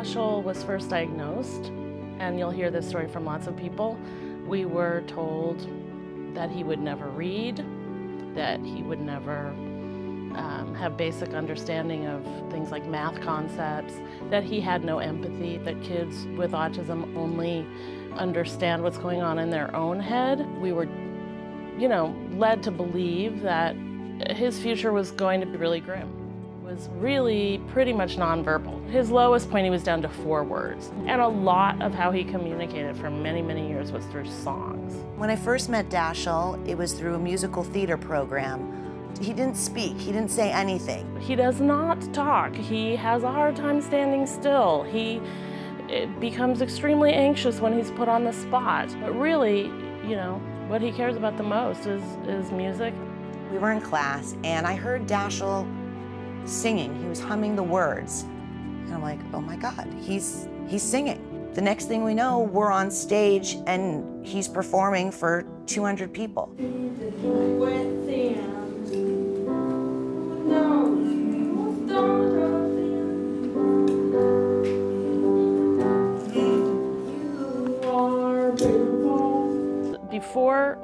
Dashiell was first diagnosed, and you'll hear this story from lots of people, we were told that he would never read, that he would never have basic understanding of things like math concepts, that he had no empathy, that kids with autism only understand what's going on in their own head. We were, led to believe that his future was going to be really grim. It was really pretty much nonverbal. His lowest point, he was down to 4 words. And a lot of how he communicated for many, many years was through songs. When I first met Dashiell, it was through a musical theater program. He didn't speak, he didn't say anything. He does not talk. He has a hard time standing still. He becomes extremely anxious when he's put on the spot. But really, what he cares about the most is music. We were in class and I heard Dashiell singing. He was humming the words. And I'm like, oh my God, he's singing. The next thing we know, we're on stage and he's performing for 200 people. Before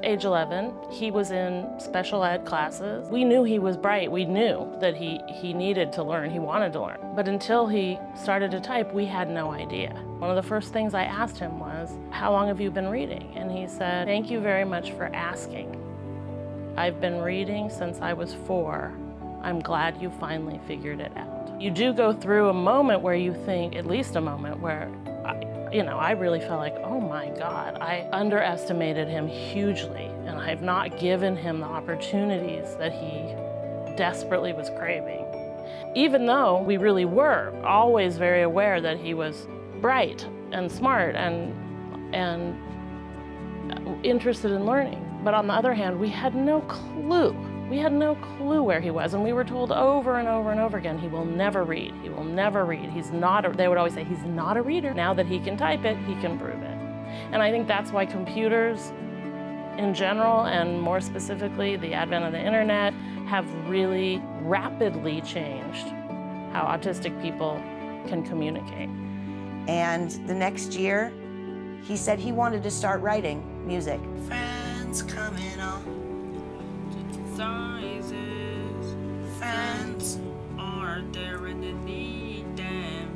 age 11, he was in special ed classes. We knew he was bright. We knew that he needed to learn, he wanted to learn. But until he started to type, we had no idea. One of the first things I asked him was, how long have you been reading? And he said, thank you very much for asking. I've been reading since I was 4. I'm glad you finally figured it out. You do go through a moment where you think, at least a moment where I really felt like, oh my God, I underestimated him hugely, and I have not given him the opportunities that he desperately was craving. Even though we really were always very aware that he was bright and smart and interested in learning. But on the other hand, we had no clue. We had no clue where he was, and we were told over and over and over again, he will never read, he will never read. He's not, they would always say, he's not a reader. Now that he can type it, he can prove it. And I think that's why computers in general, and more specifically, the advent of the internet, have really rapidly changed how autistic people can communicate. And the next year, he said he wanted to start writing music. Friends coming on. Sizes, friends are there and they need them.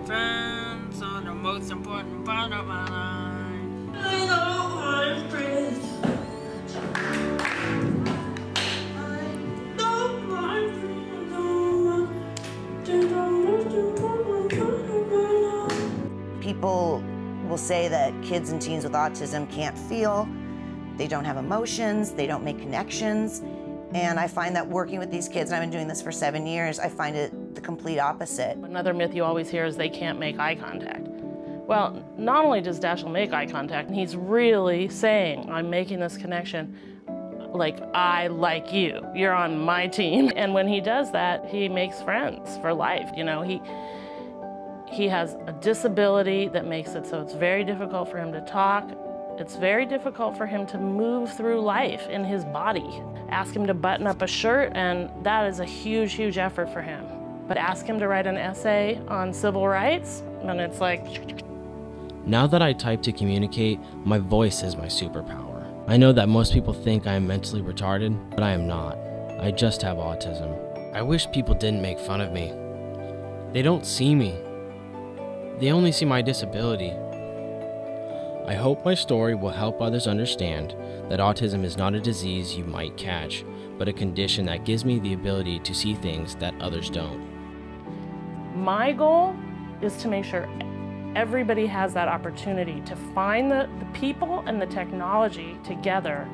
Friends are the most important part of my life. I know my friends. I know my friends. People will say that kids and teens with autism can't feel, they don't have emotions, they don't make connections. And I find that working with these kids, and I've been doing this for 7 years, I find it the complete opposite. Another myth you always hear is they can't make eye contact. Well, not only does Dashiell make eye contact, he's really saying, I'm making this connection, like, I like you, you're on my team. And when he does that, he makes friends for life. He has a disability that makes it so it's very difficult for him to talk. It's very difficult for him to move through life in his body. Ask him to button up a shirt, and that is a huge, huge effort for him. But ask him to write an essay on civil rights, and it's like... Now that I type to communicate, my voice is my superpower. I know that most people think I am mentally retarded, but I am not. I just have autism. I wish people didn't make fun of me. They don't see me. They only see my disability. I hope my story will help others understand that autism is not a disease you might catch, but a condition that gives me the ability to see things that others don't. My goal is to make sure everybody has that opportunity to find the people and the technology together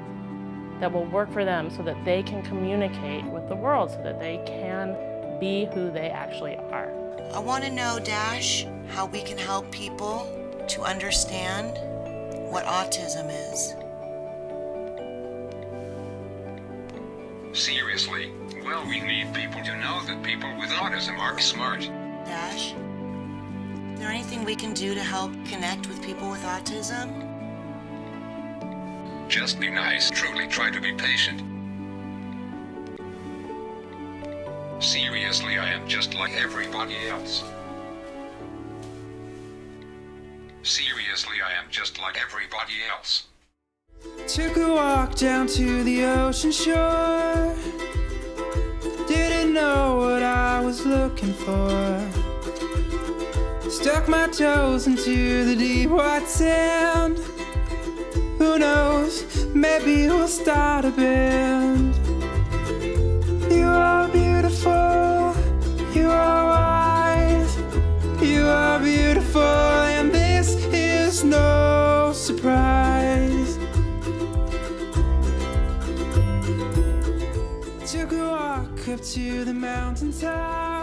that will work for them so that they can communicate with the world, so that they can be who they actually are. I want to know, Dash, how we can help people to understand what autism is. Seriously? Well, we need people to know that people with autism are smart. Dash, is there anything we can do to help connect with people with autism? Just be nice. Truly try to be patient. Seriously, I am just like everybody else. Seriously, I am just like everybody else. Took a walk down to the ocean shore. Didn't know what I was looking for. Stuck my toes into the deep white sand. Who knows, maybe we'll start a band. You are beautiful, you are wise, you are beautiful, and this is no surprise. Took a walk up to the mountaintop.